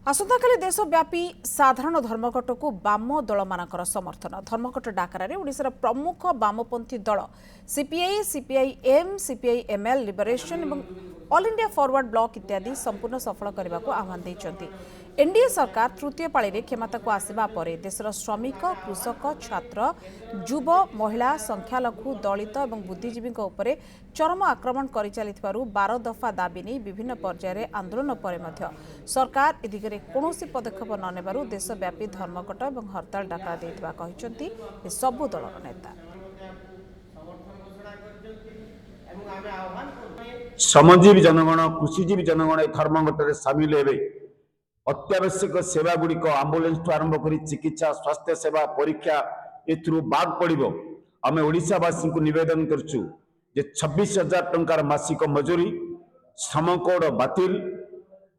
आसंताकाली देशव्यापी साधारण धर्मघट को बाम दल मानकर समर्थन। धर्मघट डाकरारे ओडिशार प्रमुख बामपंथी दल सीपीआई, सीपीआईएम, सीपीआईएमएल, लिबरेशन और ऑल इंडिया फॉरवर्ड ब्लॉक इत्यादि संपूर्ण सफल करने को आह्वान देइछन्ति। एनडीए सरकार तृतीय पाळी क्षमता को आसिबा परे देशर श्रमिक, कृषक, छात्र, युव, महिला, संख्यालघु, दलित और बुद्धिजीवी उपरे चरम आक्रमण करि चलिथिबारु 12 दफा दाबी नहीं विभिन्न पर्यायर आंदोलन पर सरकार ए दिगरे कौनसी पदक्षेप न नेबारु देशव्यापी धर्मघट और हड़ताल डाकरा देइथिबा कहिसन्ति सबु दलर नेता। श्रमजीवी जनगण, कृषिजीवी जनगण धर्मघट सामिल हेबे। अत्यावश्यक सेवा गुड़िक आम्बुलेंस ठू आरंभ कर चिकित्सा, स्वास्थ्य सेवा, परीक्षा एथुरु बाद पड़िबो। आमे ओडिशावासी को निवेदन करछु जे 26,000 टंकार मासिक मजूरी, श्रम कोड बातिल,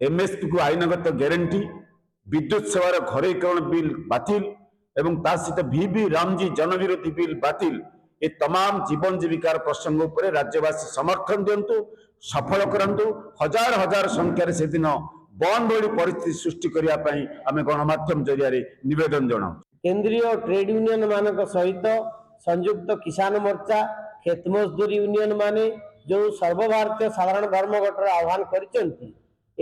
एमएसपी को आईनगत ग्यारंटी, विद्युत सेवार घरेकरण बिल बातिल एवं ता सहित वीवी रामजी जनविरोधी बिल बातिल। ए तमाम जीवन जीविकार प्रसंग उपर राज्यवासी समर्थन दिंतु, सफल करंतु। हजार हजार संख्यार से दिन बंद भली परिस्थिति सृष्टि करने आम गणमाध्यम जरिया निवेदन जनाऊ। केंद्रीय ट्रेड यूनियन मान सहित संयुक्त किसान मोर्चा, खेत मजदूर यूनियन माने जो सर्वभारतीय साधारण धर्मघट आह्वान कर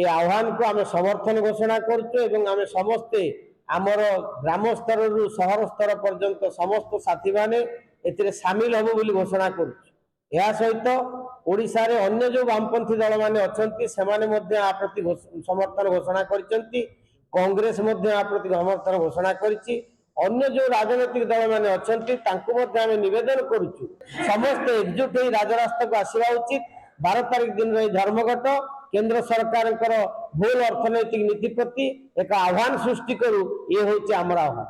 आह्वान को आम समर्थन घोषणा कर समस्ते आमर ग्राम स्तर रु सहर स्तर पर्यंत समस्त साथी माने एथिरे सामिल हबो बोली घोषणा करूछु। या सहित ओडिशा रे अन्य जो वामपंथी दल माने अछंती सेमाने मध्ये आ प्रति समर्थन घोषणा करिसंती। कांग्रेस मध्ये आ प्रति समर्थन घोषणा करिछि। अन्य जो राजनीतिक दल माने अछंती तांको मध्ये आमे निवेदन करूछु समस्त एकजुट होई राजरास्ता को आसीबा उचित। 12 तारिख दिन रे धर्मघट केंद्र सरकार भूल अर्थनैतिक नीति प्रति एक आह्वान सृष्टि करू। ये होछि हमर आह्वान।